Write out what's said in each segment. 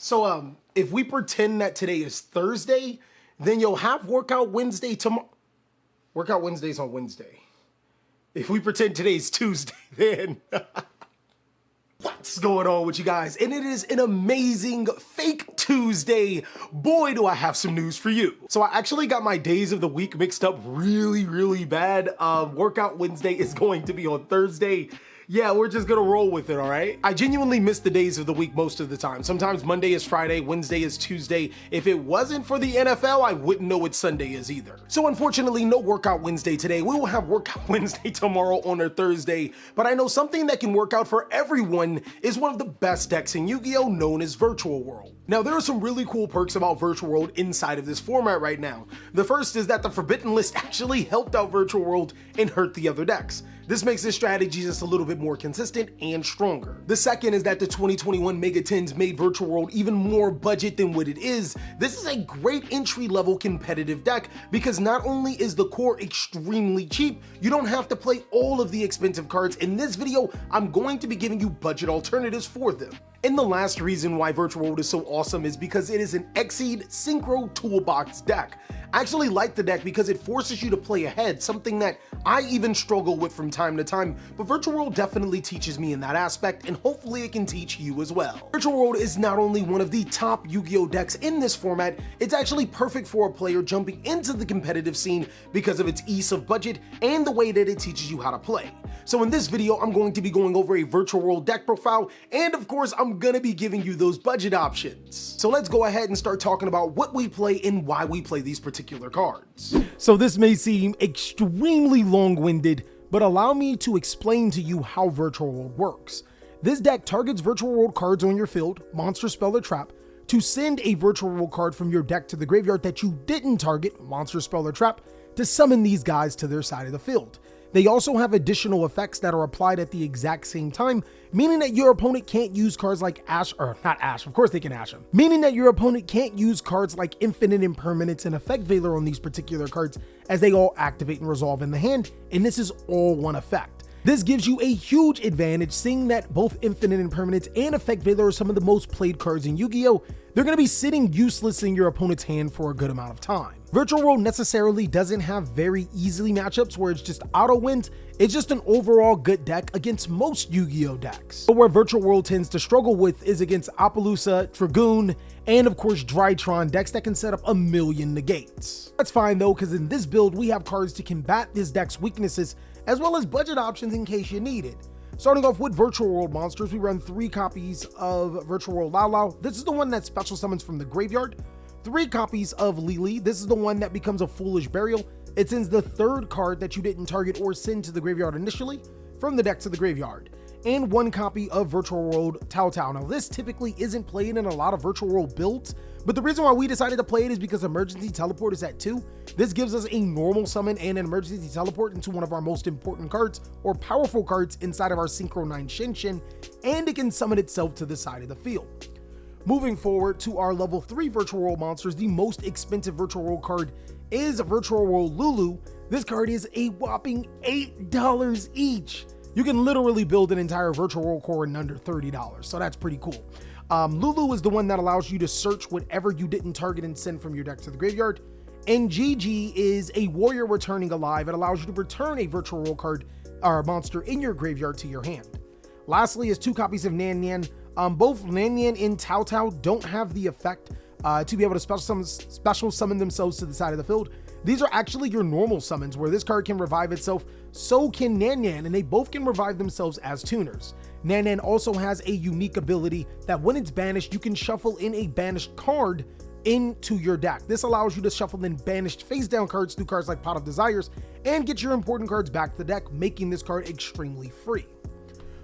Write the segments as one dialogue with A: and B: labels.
A: So, if we pretend that today is Thursday, then you'll have Workout Wednesday tomorrow. Workout Wednesday's on Wednesday. If we pretend today's Tuesday, then what's going on with you guys? And it is an amazing fake Tuesday. Boy, do I have some news for you. So I actually got my days of the week mixed up really bad. Workout Wednesday is going to be on Thursday. Yeah, we're just gonna roll with it, all right? I genuinely miss the days of the week most of the time. Sometimes Monday is Friday, Wednesday is Tuesday. If it wasn't for the NFL, I wouldn't know what Sunday is either. So unfortunately, no Workout Wednesday today. We will have Workout Wednesday tomorrow on a Thursday, but I know something that can work out for everyone is one of the best decks in Yu-Gi-Oh! Known as Virtual World. Now, there are some really cool perks about Virtual World inside of this format right now. The first is that the Forbidden List actually helped out Virtual World and hurt the other decks. This makes this strategy just a little bit more consistent and stronger. The second is that the 2021 Mega Tens made Virtual World even more budget than what it is. This is a great entry-level competitive deck because not only is the core extremely cheap, you don't have to play all of the expensive cards. In this video, I'm going to be giving you budget alternatives for them. And the last reason why Virtual World is so awesome is because it is an Exceed Synchro Toolbox deck. I actually like the deck because it forces you to play ahead, something that I even struggle with from time to time, but Virtual World definitely teaches me in that aspect, and hopefully it can teach you as well. Virtual World is not only one of the top Yu-Gi-Oh! Decks in this format, it's actually perfect for a player jumping into the competitive scene because of its ease of budget and the way that it teaches you how to play. So in this video, I'm going to be going over a Virtual World deck profile, and of course, I'm gonna be giving you those budget options. So let's go ahead and start talking about what we play and why we play these particular cards. So this may seem extremely long-winded, but allow me to explain to you how Virtual World works. This deck targets Virtual World cards on your field, monster, spell, or trap, to send a Virtual World card from your deck to the graveyard that you didn't target, monster, spell, or trap, to summon these guys to their side of the field. They also have additional effects that are applied at the exact same time, meaning that your opponent can't use cards like Ash, or not Ash, of course they can Ash them, meaning that your opponent can't use cards like Infinite Impermanence and Effect Veiler on these particular cards, as they all activate and resolve in the hand, and this is all one effect. This gives you a huge advantage, seeing that both Infinite Impermanence and Effect Veiler are some of the most played cards in Yu-Gi-Oh! They're going to be sitting useless in your opponent's hand for a good amount of time. Virtual World necessarily doesn't have very easily matchups where it's just auto wins. It's just an overall good deck against most Yu-Gi-Oh! Decks. But where Virtual World tends to struggle with is against Appaloosa, Dragoon, and of course Drytron decks that can set up a million negates. That's fine though, because in this build we have cards to combat this deck's weaknesses as well as budget options in case you need it. Starting off with Virtual World monsters, we run 3 copies of Virtual World Laolao. This is the one that special summons from the graveyard. 3 copies of Lili. This is the one that becomes a Foolish Burial. It sends the 3rd card that you didn't target or send to the graveyard initially from the deck to the graveyard. And 1 copy of Virtual World Toutou. Now this typically isn't played in a lot of Virtual World builds, but the reason why we decided to play it is because Emergency Teleport is at 2. This gives us a normal summon and an Emergency Teleport into one of our most important cards or powerful cards inside of our Synchro 9 Shinshin, and it can summon itself to the side of the field. Moving forward to our level 3 Virtual World monsters, the most expensive Virtual World card is Virtual World Lulu. This card is a whopping $8 each. You can literally build an entire Virtual World core in under $30, so that's pretty cool. Lulu is the one that allows you to search whatever you didn't target and send from your deck to the graveyard. And Jiji is a warrior returning alive. It allows you to return a Virtual World card or monster in your graveyard to your hand. Lastly is 2 copies of Nyannyan. Both Nyannyan and Toutou don't have the effect to be able to special summon themselves to the side of the field. These are actually your normal summons where this card can revive itself, so can Nyannyan, and they both can revive themselves as tuners. Nyannyan also has a unique ability that when it's banished, you can shuffle in a banished card into your deck. This allows you to shuffle in banished face down cards through cards like Pot of Desires and get your important cards back to the deck, making this card extremely free.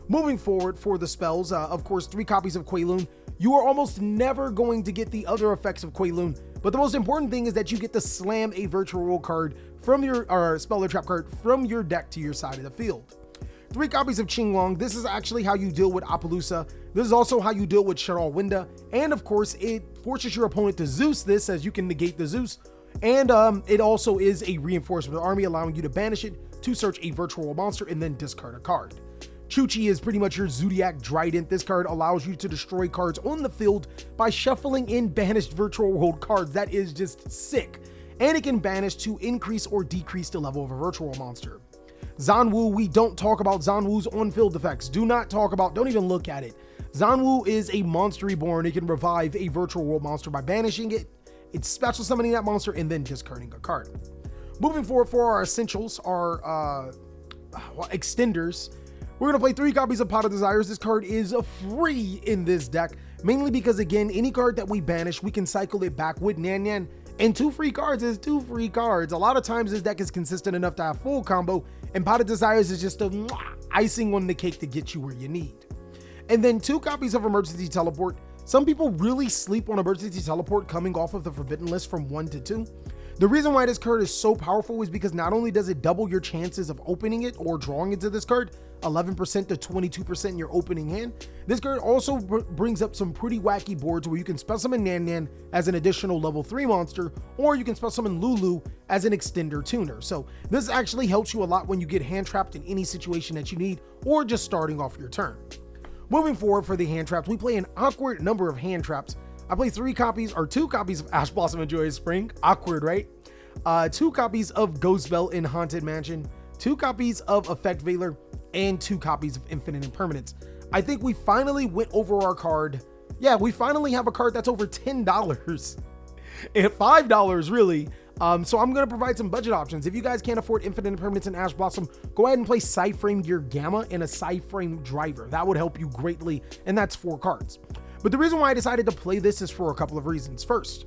A: Moving forward for the spells, of course, 3 copies of Kauwloon. You are almost never going to get the other effects of Kauwloon, but the most important thing is that you get to slam a Virtual World card from your, or spell or trap card from your deck to your side of the field. 3 copies of Qinglong. This is actually how you deal with Appaloosa. This is also how you deal with Winda, and of course, it forces your opponent to Zeus this, as you can negate the Zeus, and it also is a reinforcement army, allowing you to banish it to search a Virtual World monster and then discard a card.
B: Chuche is pretty much your Zodiac Trident. This card allows you to destroy cards on the field by shuffling in banished virtual world cards. That is just sick. And it can banish to increase or decrease the level of a virtual monster. Xuanwu, we don't talk about Xuanwu's on-field effects. Don't even look at it. Xuanwu is a monster reborn. It can revive a virtual world monster by banishing it. It's special summoning that monster and then discarding a card. Moving forward for our essentials, our extenders, we're going to play 3 copies of Pot of Desires. This card is free in this deck, mainly because, again, any card that we banish, we can cycle it back with Nyannyan. And 2 free cards is 2 free cards. A lot of times this deck is consistent enough to have full combo, and Pot of Desires is just a icing on the cake to get you where you need. And then 2 copies of Emergency Teleport. Some people really sleep on Emergency Teleport coming off of the Forbidden list from 1 to 2. The reason why this card is so powerful is because not only does it double your chances of opening it or drawing into this card, 11% to 22% in your opening hand, this card also brings up some pretty wacky boards where you can spell summon Nyannyan as an additional level 3 monster, or you can spell summon Lulu as an extender tuner. So this actually helps you a lot when you get hand trapped in any situation that you need, or just starting off your turn. Moving forward for the hand traps, we play an awkward number of hand traps. I play 2 copies of Ash Blossom and Joyous Spring. Awkward, right? 2 copies of Ghost Belle in Haunted Mansion, 2 copies of Effect Veiler, and 2 copies of Infinite Impermanence. I think we finally went over our card. Yeah, we finally have a card that's over $10 and $5 really. So I'm going to provide some budget options. If you guys can't afford Infinite Impermanence and Ash Blossom, go ahead and play Psy-Frame Gear Gamma and a Psy-Frame Driver. That would help you greatly, and that's 4 cards. But the reason why I decided to play this is for a couple of reasons. First,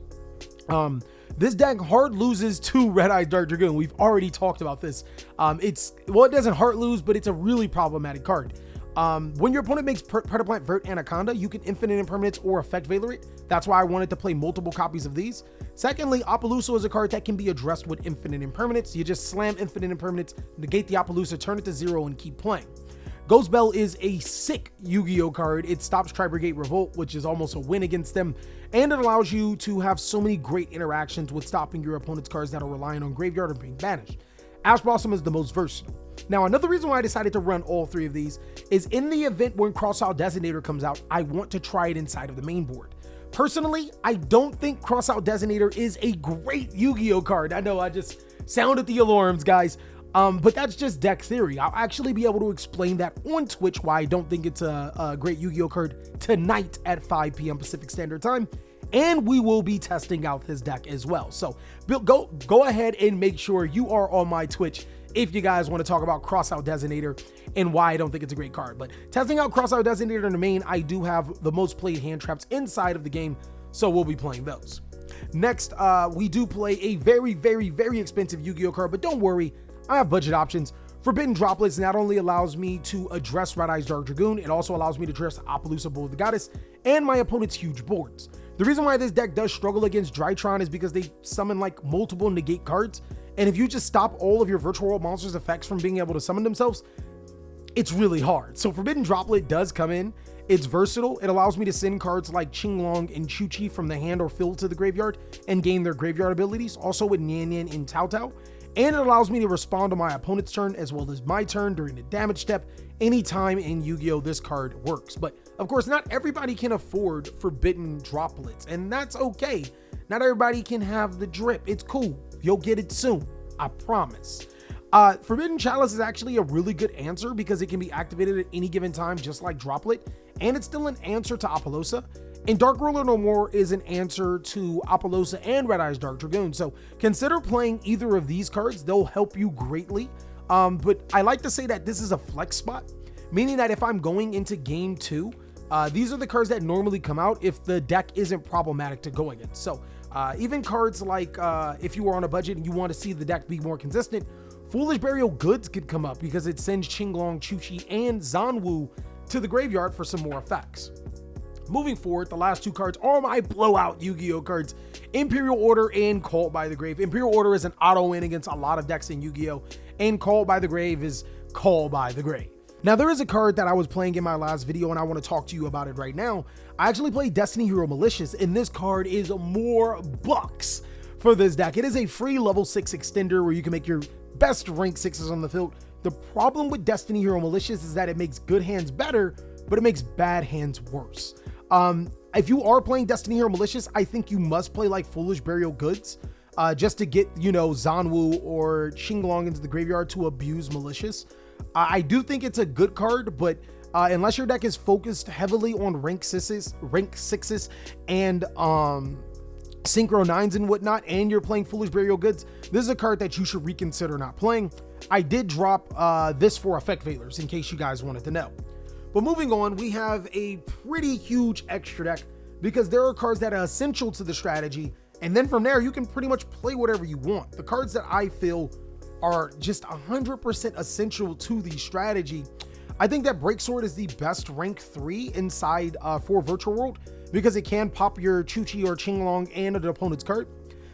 B: this deck hard loses to Red Eyes Dark Dragoon. We've already talked about this. It doesn't hard lose, but it's a really problematic card. When your opponent makes Predaplant Vert Anaconda, you can Infinite Impermanence or Effect Veiler it. That's why I wanted to play multiple copies of these. Secondly, Appaloosa is a card that can be addressed with Infinite Impermanence. You just slam Infinite Impermanence, negate the Appaloosa, turn it to 0, and keep playing. Ghost Belle is a sick Yu-Gi-Oh card. It stops Tri-Brigade Revolt, which is almost a win against them, and it allows you to have so many great interactions with stopping your opponent's cards that are relying on graveyard or being banished. Ash Blossom is the most versatile. Now, another reason why I decided to run all 3 of these is in the event when Crossout Designator comes out, I want to try it inside of the main board. Personally, I don't think Crossout Designator is a great Yu-Gi-Oh card. I know I just sounded the alarms, guys. But that's just deck theory. I'll actually be able to explain that on Twitch why I don't think it's a great Yu-Gi-Oh card tonight at 5 p.m. Pacific Standard Time. And we will be testing out this deck as well. So go ahead and make sure you are on my Twitch if you guys want to talk about Crossout Designator and why I don't think it's a great card. But testing out Crossout Designator in the main, I do have the most played hand traps inside of the game, so we'll be playing those. Next, we do play a very, very, very expensive Yu-Gi-Oh card, but don't worry, I have budget options. Forbidden Droplets not only allows me to address Red Eyes Dark Dragoon, it also allows me to address Appaloosa Bull of the Goddess and my opponent's huge boards. The reason why this deck does struggle against Drytron is because they summon like multiple negate cards, and if you just stop all of your virtual world monsters' effects from being able to summon themselves, it's really hard. So Forbidden Droplet does come in. It's versatile. It allows me to send cards like Qinglong and Chuche from the hand or field to the graveyard and gain their graveyard abilities, also with Nyannyan and Toutou. And it allows me to respond to my opponent's turn as well as my turn during the damage step. Anytime in Yu-Gi-Oh! This card works. But of course, not everybody can afford Forbidden Droplets, and that's okay. Not everybody can have the drip. It's cool. You'll get it soon. I promise. Forbidden Chalice is actually a really good answer because it can be activated at any given time, just like Droplet, and it's still an answer to Appaloosa. And Dark Ruler No More is an answer to Appaloosa and Red Eyes Dark Dragoon. So consider playing either of these cards. They'll help you greatly. But I like to say that this is a flex spot, meaning that if I'm going into game 2, these are the cards that normally come out if the deck isn't problematic to go against. So even cards like if you are on a budget and you want to see the deck be more consistent, Foolish Burial Goods could come up because it sends Qinglong, Chuche, and Xuanwu to the graveyard for some more effects. Moving forward, the last 2 cards are my blowout Yu-Gi-Oh cards, Imperial Order and Called by the Grave. Imperial Order is an auto win against a lot of decks in Yu-Gi-Oh, and Called by the Grave is Called by the Grave. Now, there is a card that I was playing in my last video, and I want to talk to you about it right now. I actually played Destiny Hero Malicious, and this card is more bucks for this deck. It is a free level 6 extender where you can make your best rank 6s on the field. The problem with Destiny Hero Malicious is that it makes good hands better, but it makes bad hands worse. If you are playing Destiny Hero Malicious, I think you must play like Foolish Burial Goods just to get, you know, Xuanwu or Qinglong into the graveyard to abuse Malicious. I do think it's a good card, but unless your deck is focused heavily on rank 6s and Synchro 9s and whatnot, and you're playing Foolish Burial Goods, this is a card that you should reconsider not playing. I did drop this for Effect Veilers in case you guys wanted to know. But moving on, we have a pretty huge extra deck because there are cards that are essential to the strategy, and then from there you can pretty much play whatever you want. The cards that I feel are just 100% essential to the strategy. I think that Breaksword is the best rank 3 inside for Virtual World because it can pop your Chuche or Qinglong and an opponent's card.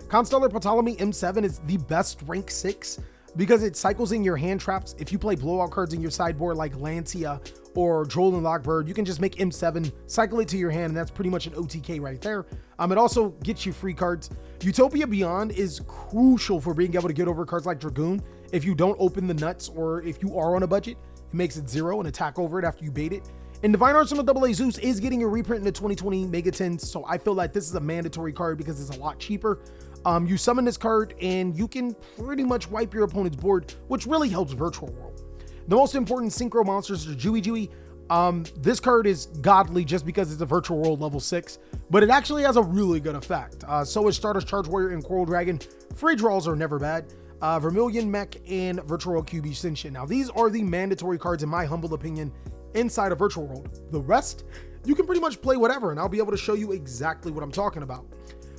B: Constellar Ptolemy M7 is the best rank 6 because it cycles in your hand traps. If you play blowout cards in your sideboard like Lancia or Droll and Lockbird, you can just make M7, cycle it to your hand, and that's pretty much an OTK right there. It also gets you free cards. Utopia Beyond is crucial for being able to get over cards like Dragoon. If you don't open the nuts or if you are on a budget, it makes it 0 and attack over it after you bait it. And Divine Arsenal AA Zeus is getting a reprint in the 2020 Megatins, so I feel like this is a mandatory card because it's a lot cheaper. You summon this card and you can pretty much wipe your opponent's board, which really helps Virtual World. The most important synchro monsters are Jui. This card is godly just because it's a Virtual World level 6, but it actually has a really good effect. So is Stardust Charge Warrior and Coral Dragon. Free draws are never bad. Vermilion Mech and Virtual World QB Senshin. Now these are the mandatory cards in my humble opinion inside of Virtual World. The rest, you can pretty much play whatever, and I'll be able to show you exactly what I'm talking about.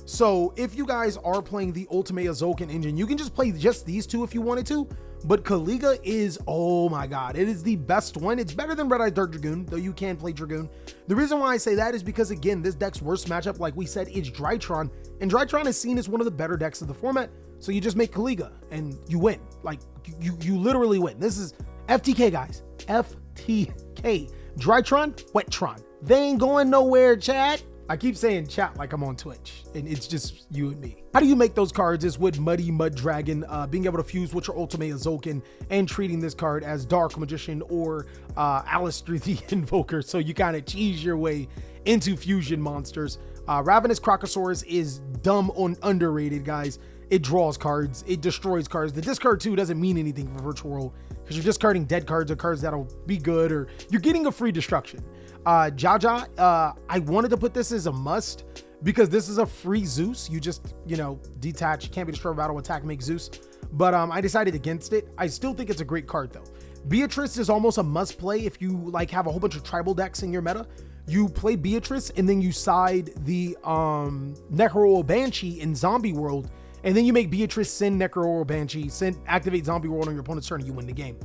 B: So if you guys are playing the Ultimate Azulkin engine, you can just play just these two if you wanted to, but Kaliga is, oh my god, it is the best one. It's better than Red Eye Dark Dragoon, though you can play Dragoon. The reason why I say that is because, again, this deck's worst matchup, like we said, is Drytron, and Drytron is seen as one of the better decks of the format, so you just make Kaliga, and you win. Like, you literally win. This is FTK, guys. FTK. Drytron, Wettron. They ain't going nowhere, chat. I keep saying chat like I'm on Twitch, and it's just you and me. How do you make those cards is with Muddy Mud Dragon, being able to fuse with your Ultimate Azulkin and treating this card as Dark Magician or Alistair the Invoker, so you kind of cheese your way into fusion monsters. Ravenous Crocosaurus is dumb on underrated, guys. It draws cards, it destroys cards. The discard 2 doesn't mean anything for Virtual World because you're discarding dead cards or cards that'll be good, or you're getting a free destruction. Jaja, I wanted to put this as a must because this is a free Zeus. You just, you know, detach, can't be destroyed, battle, attack, make Zeus. But I decided against it. I still think it's a great card though. Beatrice is almost a must play if you like have a whole bunch of tribal decks in your meta. You play Beatrice and then you side the Necro Banshee in Zombie World, and then you make Beatrice send Necro Banshee, activate Zombie World on your opponent's turn, and you win the game.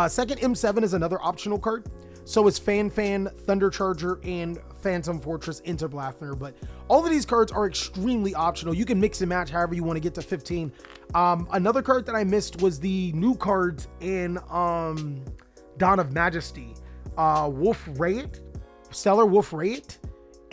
B: Second M7 is another optional card. So is Fan, Thunder Charger, and Phantom Fortress Interblastner, but all of these cards are extremely optional. You can mix and match however you want to get to 15. Another card that I missed was the new cards in Dawn of Majesty. Wolf Rayet, Stellar Wolf Rayet,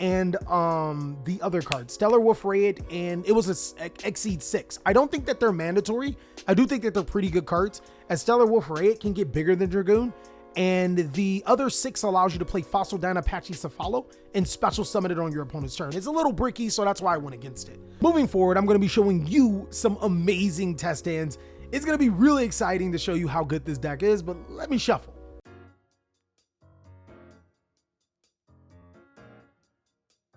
B: and the other card, Stellar Wolf Rayet, and it was a Exceed 6. I don't think that they're mandatory. I do think that they're pretty good cards, as Stellar Wolf Rayet can get bigger than Dragoon, and the other 6 allows you to play Fossil Down Apache Cephalo and special summon it on your opponent's turn. It's a little bricky, so that's why I went against it. Moving forward, I'm going to be showing you some amazing test hands. It's going to be really exciting to show you how good this deck is, but let me shuffle.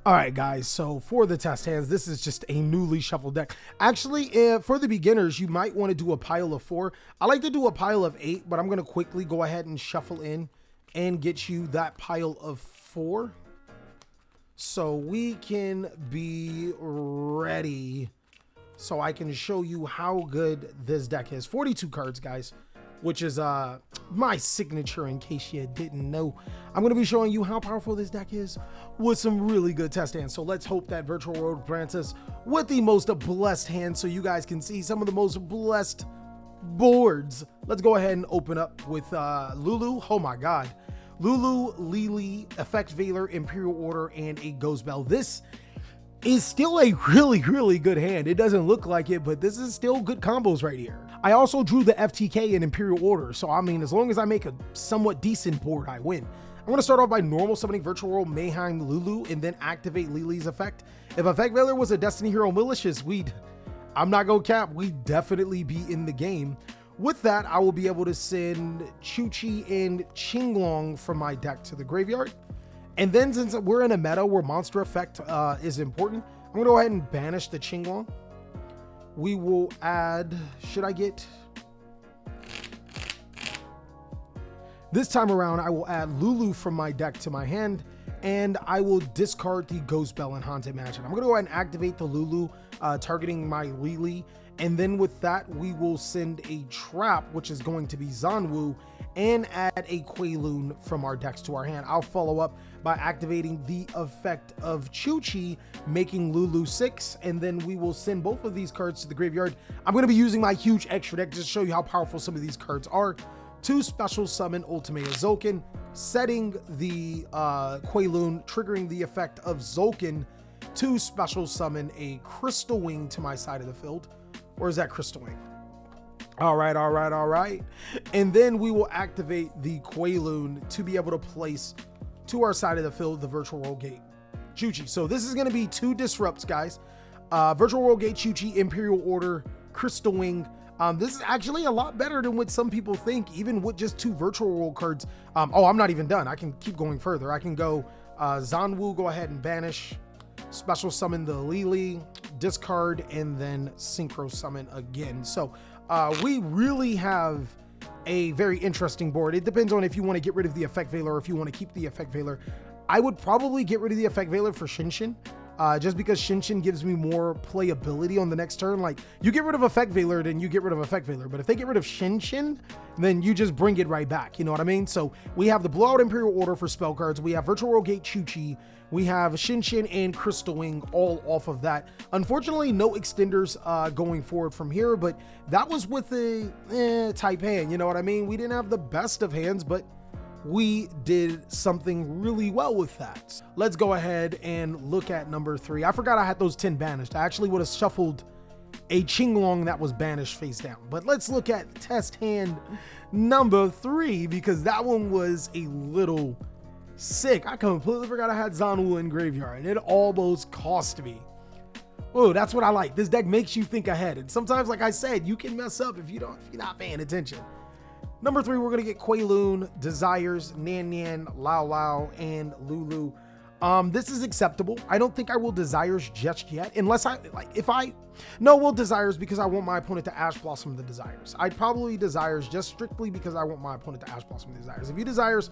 B: All right, guys, so for the test hands, this is just a newly shuffled deck. Actually, for the beginners, you might want to do a pile of 4. I like to do a pile of 8, but I'm going to quickly go ahead and shuffle in and get you that pile of 4. So we can be ready, so I can show you how good this deck is. 42 cards, guys, which is my signature in case you didn't know. I'm going to be showing you how powerful this deck is with some really good test hands. So let's hope that Virtual World grants us with the most blessed hands so you guys can see some of the most blessed boards. Let's go ahead and open up with Lulu. Oh my god. Lulu, Lili, Effect Veiler, Imperial Order, and a Ghost Belle. This is still a really good hand. It doesn't look like it, but this is still good combos right here. I also drew the FTK in Imperial Order, so I mean, as long as I make a somewhat decent board, I win. I'm going to start off by normal summoning Virtual World Hai-Hime Lulu and then activate Lili's effect. If Effect Veiler was a Destiny Hero Malicious, I'm not going to cap, we'd definitely be in the game. With that, I will be able to send Chuche and Qinglong from my deck to the graveyard. And then since we're in a meta where monster effect is important, I'm going to go ahead and banish the Qinglong. We will add, this time around, I will add Lulu from my deck to my hand, and I will discard the Ghost Belle and Haunted Mansion. I'm going to go ahead and activate the Lulu, targeting my Lili, and then with that, we will send a trap, which is going to be Xuanwu, and add a Kauwloon from our decks to our hand. I'll follow up by activating the effect of Chuche, making Lulu 6, and then we will send both of these cards to the graveyard. I'm going to be using my huge extra deck just to show you how powerful some of these cards are. To special summon Ultimate Zolkin, setting the Kauwloon, triggering the effect of Zolkin to special summon a Crystal Wing to my side of the field. Or is that Crystal Wing? All right. And then we will activate the Kauwloon to be able to place to our side of the field the Virtual World Gate Chuche. So this is going to be 2 disrupts, guys. Virtual World Gate Chuche, Imperial Order, Crystal Wing. This is actually a lot better than what some people think, even with just 2 Virtual World cards. Oh, I'm not even done. I can keep going further. I can go Xuanwu, go ahead and banish, special summon the Lili, discard, and then synchro summon again. So we really have a very interesting board. It depends on if you want to get rid of the Effect Veiler or if you want to keep the Effect Veiler. I would probably get rid of the Effect Veiler for Shinshin. Just because Shinshin gives me more playability on the next turn. Like, you get rid of Effect Veiler, then you get rid of Effect Veiler. But if they get rid of Shinshin, then you just bring it right back. You know what I mean? So we have the Blowout Imperial Order for spell cards. We have Virtual World Gate Chuche. We have Shinshin and Crystal Wing all off of that. Unfortunately, no extenders going forward from here, but that was with a type hand. You know what I mean? We didn't have the best of hands, but we did something really well with that. Let's go ahead and look at number 3. I forgot I had those 10 banished. I actually would have shuffled a Qinglong that was banished face down. But let's look at test hand number 3, because that one was a little sick. I completely forgot I had Xuanwu in graveyard, and it almost cost me. Oh, that's what I like. This deck makes you think ahead. And sometimes, like I said, you can mess up if you're not paying attention. Number 3, we're gonna get Kauwloon, Desires, Nyannyan, Laolao, and Lulu. This is acceptable. I don't think I will Desires just yet, unless we'll Desires because I want my opponent to Ash Blossom the Desires. I'd probably Desires just strictly because I want my opponent to Ash Blossom the Desires. If you Desires,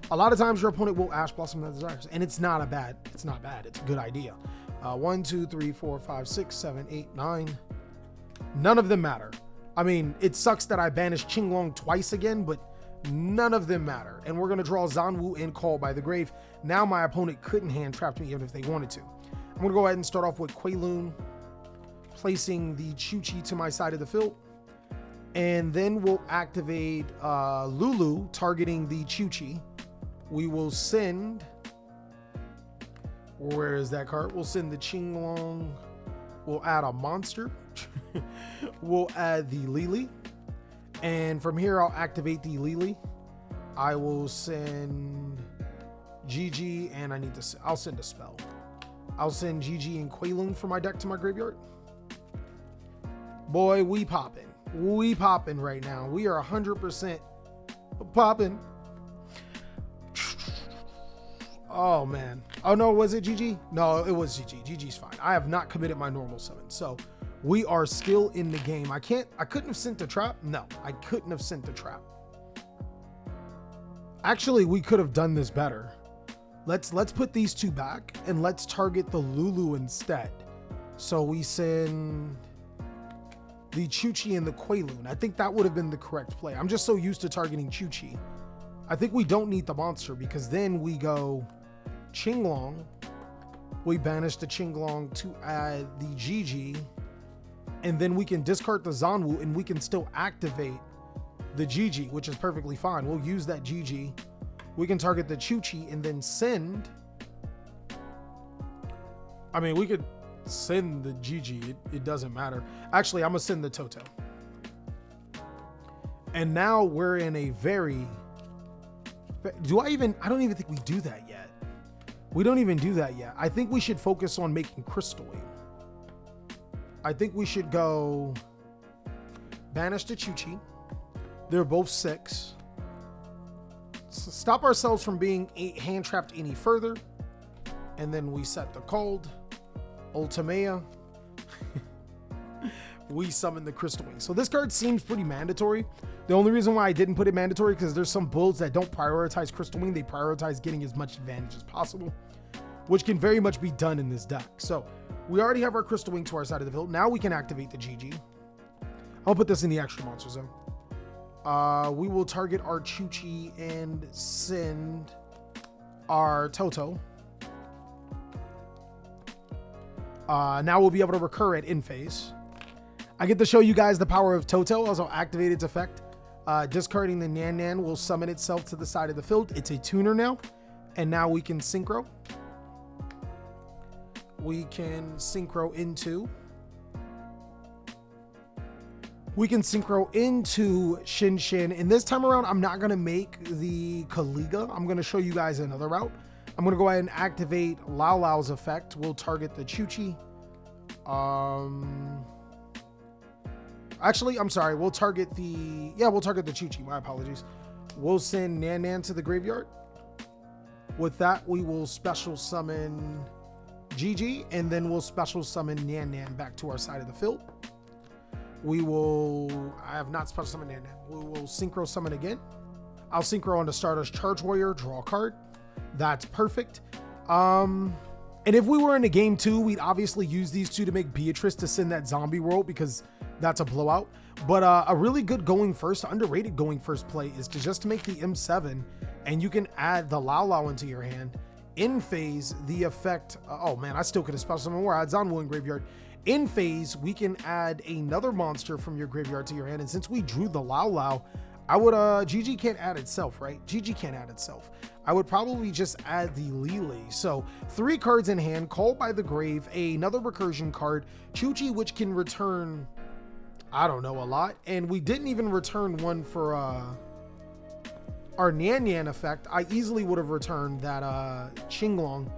B: a lot of times your opponent will Ash Blossom the Desires, and it's not bad. It's a good idea. 1, 2, 3, 4, 5, 6, 7, 8, 9. None of them matter. I mean, it sucks that I banished Qinglong twice again, but none of them matter. And we're going to draw Xuanwu and Call by the Grave. Now my opponent couldn't hand trap me even if they wanted to. I'm going to go ahead and start off with Kauwloon, placing the Chuche to my side of the field. And then we'll activate Lulu, targeting the Chuche. We will send... Where is that card? We'll send the Qinglong. We'll add a monster. We'll add the Lili, and from here I'll activate the Lili. I will send Jiji, and I'll send a spell. I'll send Jiji and Kauwloon from my deck to my graveyard. Boy, we popping right now. We are 100% popping. Oh man. Oh no, was it Jiji? No, it was Jiji. Jiji's fine. I have not committed my normal summon, so we are still in the game. I couldn't have sent the trap. No, I couldn't have sent the trap. Actually, we could have done this better. Let's put these 2 back and let's target the Lulu instead. So we send the Chuche and the Kauwloon. I think that would have been the correct play. I'm just so used to targeting Chuche. I think we don't need the monster because then we go Qinglong. We banish the Qinglong to add the Jiji. And then we can discard the Xuanwu and we can still activate the Jiji, which is perfectly fine. We'll use that Jiji. We can target the Chuche and then send. I mean, we could send the Jiji. It doesn't matter. Actually, I'm gonna send the Toutou. And now we're in a very... I don't even think we do that yet. We don't even do that yet. I think we should focus on making crystalline. I think we should go banish the Chuche. They're both 6. Stop ourselves from being hand trapped any further. And then we set the cold. Ultimea. We summon the Crystal Wing. So this card seems pretty mandatory. The only reason why I didn't put it mandatory because there's some builds that don't prioritize Crystal Wing. They prioritize getting as much advantage as possible, which can very much be done in this deck. So we already have our Crystal Wing to our side of the field. Now we can activate the Jiji. I'll put this in the extra monster zone. We will target our Chuche and send our Toutou. Now we'll be able to recur at in phase. I get to show you guys the power of Toutou. Also activate its effect. Discarding the Nyannyan will summon itself to the side of the field. It's a tuner now. And now we can synchro. We can synchro into Shin. And this time around, I'm not going to make the Kaliga. I'm going to show you guys another route. I'm going to go ahead and activate Laolao's effect. We'll target the Chuche. Actually, I'm sorry. We'll target the Chuche. My apologies. We'll send Nyannyan to the graveyard. With that, we will special summon Jiji, and then we'll special summon Nyannyan back to our side of the field. I have not special summoned Nyannyan. We will synchro summon again. I'll synchro on the starter's Charge Warrior, draw a card. That's perfect. And if we were in a game 2, we'd obviously use these two to make Beatrice to send that zombie world because that's a blowout. But a really good going first, underrated going first play is to make the M7, and you can add the Laolao into your hand. In phase, the effect, oh man, I still could have special summoned more. I had Xuanwu in graveyard. In phase, we can add another monster from your graveyard to your hand. And since we drew the Laolao, I would, Jiji can't add itself, right? Jiji can't add itself. I would probably just add the Lili. So 3 cards in hand, called by the grave, another recursion card, Chuche, which can return, I don't know, a lot. And we didn't even return one for our Nyannyan effect. I easily would have returned that Qinglong.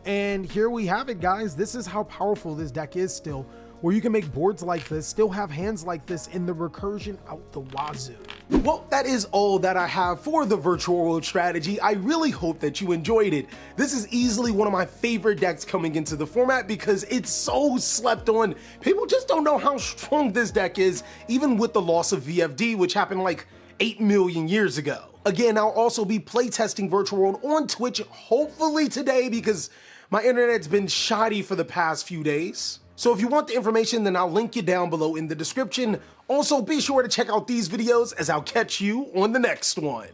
B: And here we have it, guys. This is how powerful this deck is still, where you can make boards like this, still have hands like this, in the recursion out the wazoo.
A: Well, that is all that I have for the virtual world strategy. I really hope that you enjoyed it. This is easily one of my favorite decks coming into the format because it's so slept on. People just don't know how strong this deck is, even with the loss of VFD, which happened like 8 million years ago. Again, I'll also be playtesting Virtual World on Twitch, hopefully today, because my internet's been shoddy for the past few days. So if you want the information, then I'll link you down below in the description. Also, be sure to check out these videos, as I'll catch you on the next one.